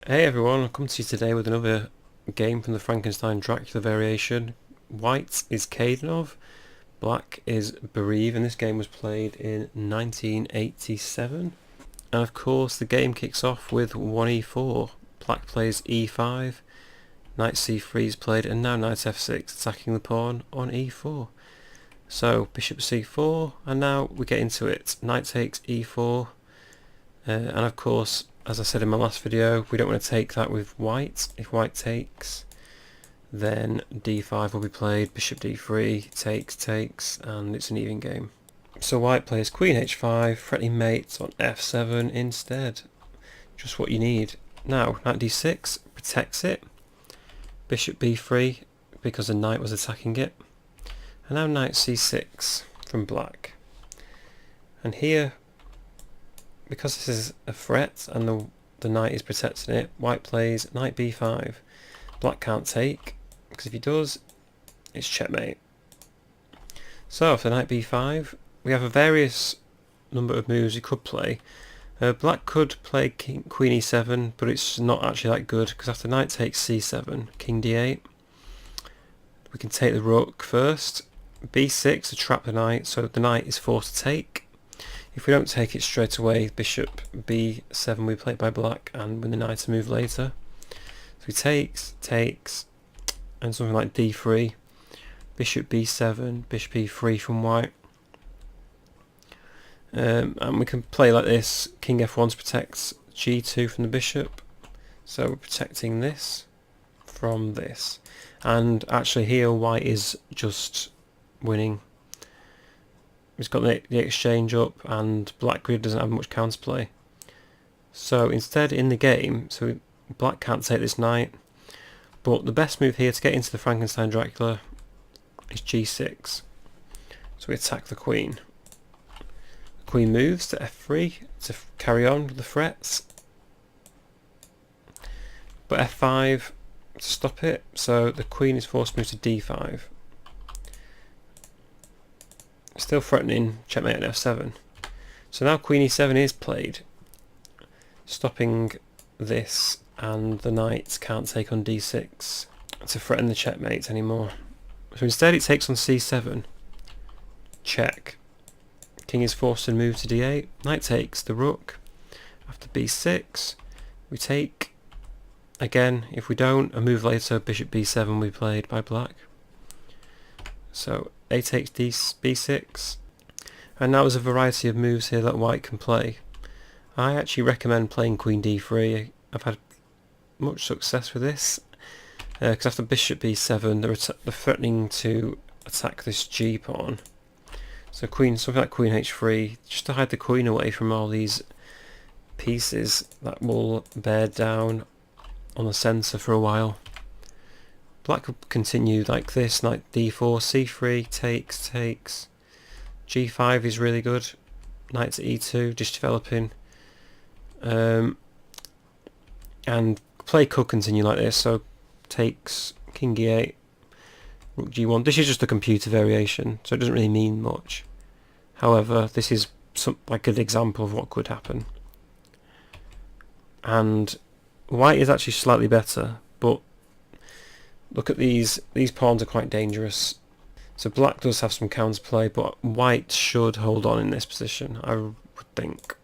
Hey everyone, I'll come to you today with another game from the Frankenstein Dracula variation. White is Kaidanov, black is Bareev, and this game was played in 1987. And of course the game kicks off with 1e4. Black plays e5, knight c3 is played, and now knight f6 attacking the pawn on e4. So bishop c4, and now we get into it. Knight takes e4, and of course, as I said in my last video, we don't want to take that with white. If white takes, then d5 will be played, bishop d3, takes, and it's an even game. So white plays queen h5, threatening mate on f7 instead. Just what you need. Now, knight d6 protects it, bishop b3 because the knight was attacking it, and now knight c6 from black. And here, because this is a threat and the knight is protecting it, white plays knight b5. Black can't take, because if he does, it's checkmate. So for knight b5, we have a various number of moves you could play. Black could play queen e7, but it's not actually that good, because after knight takes c7, king d8, we can take the rook first, b6 to trap the knight, so the knight is forced to take. If we don't take it straight away, bishop b7 we play it by black and win the knight to move later. So he takes, and something like d3, bishop b7, bishop e3 from white. And we can play like this, king f1 to protect g2 from the bishop. So we're protecting this from this. And actually here white is just winning. He's got the exchange up, and black grid doesn't have much counterplay. So instead in the game, so black can't take this knight, but the best move here to get into the Frankenstein Dracula is g6. So we attack the queen. The queen moves to f3 to carry on with the threats, but f5 to stop it, so the queen is forced to move to d5. Still threatening checkmate at f7. So now queen e7 is played, stopping this, and the knight can't take on d6 to threaten the checkmate anymore. So instead it takes on c7, check. King is forced to move to d8, knight takes the rook. After b6 we take again. If we don't, a move later, bishop b7 will be played by black. So a takes b6, and now there's a variety of moves here that white can play. I actually recommend playing queen d3. I've had much success with this, because after bishop b7 they're threatening to attack this g pawn. So something like queen h3, just to hide the queen away from all these pieces that will bear down on the centre for a while. Black will continue like this, knight d4, c3, takes, g5 is really good, knight to e2, just developing, and play could continue like this, so takes, king e8, rook g1. This is just a computer variation, so it doesn't really mean much. However, this is like an example of what could happen. And white is actually slightly better, but look at these pawns are quite dangerous. So black does have some counterplay, but white should hold on in this position, I would think.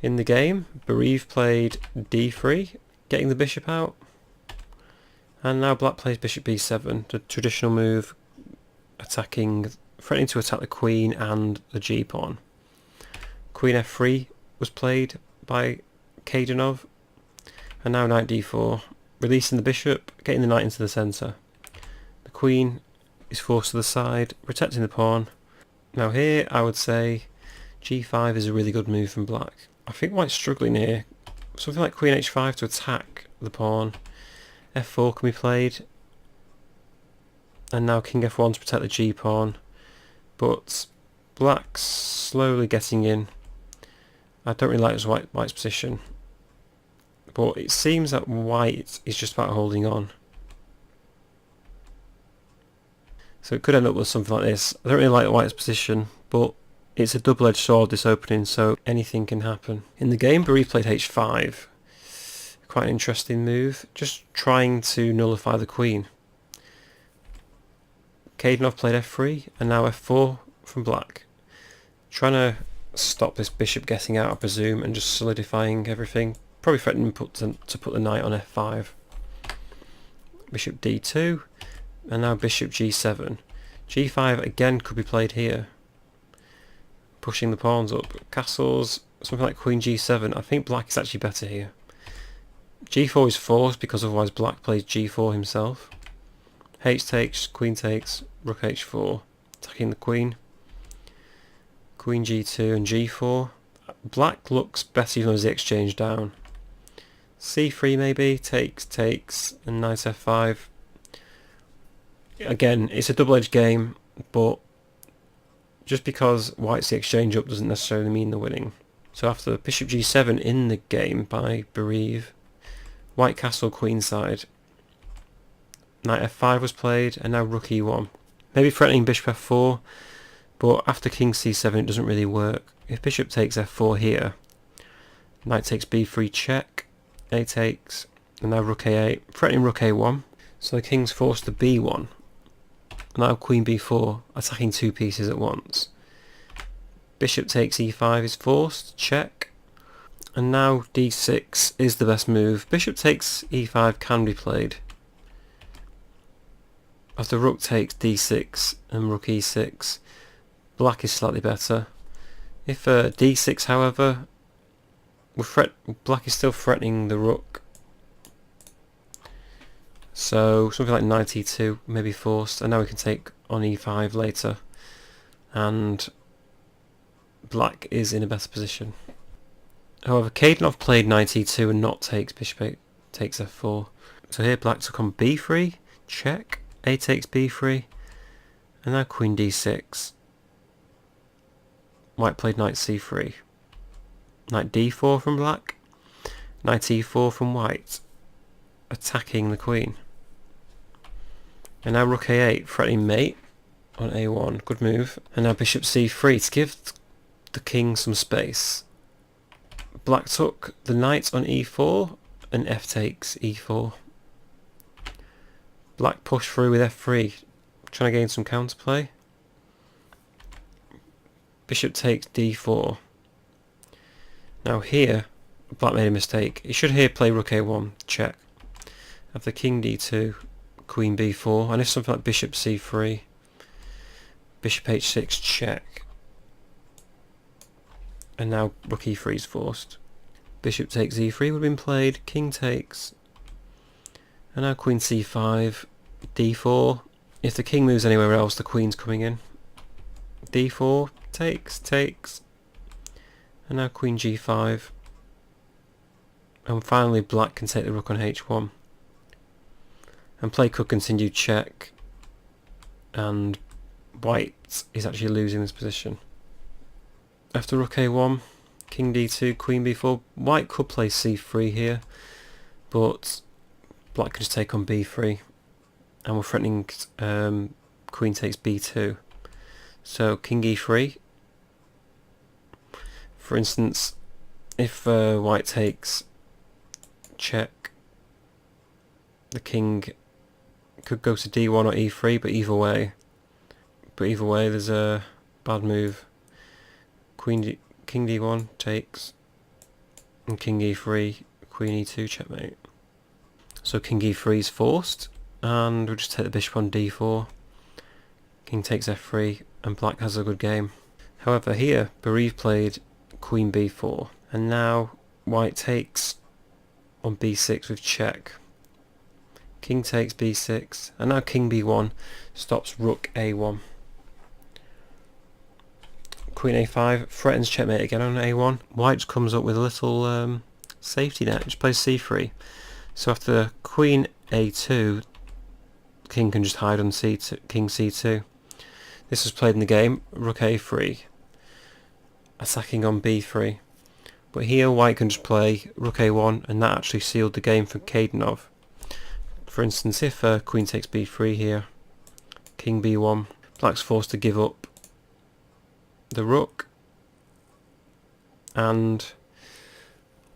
In the game, Bareev played d3, getting the bishop out. And now black plays bishop b7, the traditional move, threatening to attack the queen and the g pawn. Queen f3 was played by Kaidanov, and now knight d4. Releasing the bishop, getting the knight into the centre. The queen is forced to the side, protecting the pawn. Now here I would say g5 is a really good move from black. I think white's struggling here. Something like queen h5 to attack the pawn. f4 can be played. And now king f1 to protect the g pawn. But black's slowly getting in. I don't really like white's position. But it seems that white is just about holding on. So it could end up with something like this. I don't really like white's position, but it's a double-edged sword, this opening, so anything can happen. In the game, Bareev played h5. Quite an interesting move, just trying to nullify the queen. Kaidanov played f3 and now f4 from black. Trying to stop this bishop getting out, I presume, and just solidifying everything. Probably threatening to put the knight on f5. Bishop d2 and now bishop g7. g5 again could be played here. Pushing the pawns up. Castles, something like queen g7. I think black is actually better here. g4 is forced because otherwise black plays g4 himself. H takes, queen takes, rook h4, attacking the queen. Queen g2 and g4. Black looks better even as the exchange down. c3 maybe, takes, and knight f5. Again, it's a double-edged game, but just because white's the exchange up doesn't necessarily mean they're winning. So after bishop g7 in the game by Bareev, white castle queenside. Knight f5 was played, and now rook e1. Maybe threatening bishop f4, but after king c7 it doesn't really work. If bishop takes f4 here, knight takes b3 check, a takes, and now rook a8, threatening rook a1. So the king's forced to b1. Now queen b4, attacking two pieces at once. Bishop takes e5 is forced, check. And now d6 is the best move. Bishop takes e5 can be played. After rook takes d6 and rook e6, black is slightly better. If d6 however, black is still threatening the rook. So something like knight e2 may be forced, and now we can take on e5 later. And black is in a better position. However, Kaidanov played knight e2 and not takes, bishop takes f4. So here black took on b3, check, a takes b3, and now queen d6. White played knight c3. Knight d4 from black, knight e4 from white, attacking the queen. And now rook a8, threatening mate on a1, good move. And now bishop c3 to give the king some space. Black took the knight on e4 and f takes e4. Black pushed through with f3, trying to gain some counterplay. Bishop takes d4. Now here, black made a mistake. He should here play rook a1, check. After king d2, queen b4, and if something like bishop c3, bishop h6, check. And now rook e3 is forced. Bishop takes e3 would have been played, king takes, and now queen c5, d4. If the king moves anywhere else, the queen's coming in. d4, takes, and now queen g5. And finally black can take the rook on h1. And play could continue check, and white is actually losing this position. After rook a1, king d2, queen b4, white could play c3 here, but black could just take on b3, and we're threatening queen takes b2. So king e3, for instance, if white takes check, the king could go to d1 or e3, but either way there's a bad move. King d1 takes, and king e3, queen e2, checkmate. So king e3 is forced, and we'll just take the bishop on d4. King takes f3, and black has a good game. However, here Bareev played queen b4, and now white takes on b6 with check. King takes b6, and now king b1 stops rook a1. Queen a5 threatens checkmate again on a1. White just comes up with a little safety net, just plays c3. So after queen a2, king can just hide on c2, king c2. This was played in the game, rook a3, attacking on b3. But here white can just play rook a1, and that actually sealed the game for Kaidanov. For instance, if queen takes b3 here, king b1, black's forced to give up the rook, and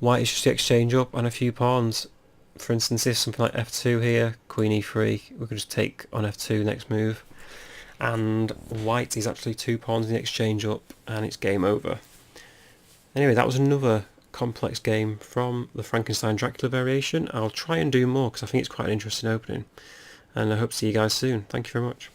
White is just the exchange up on a few pawns. For instance, if something like f2 here, queen e3, we could just take on f2 next move. And white is actually 2 pawns in the exchange up, and it's game over. Anyway, that was another complex game from the Frankenstein Dracula variation. I'll try and do more because I think it's quite an interesting opening. And I hope to see you guys soon. Thank you very much.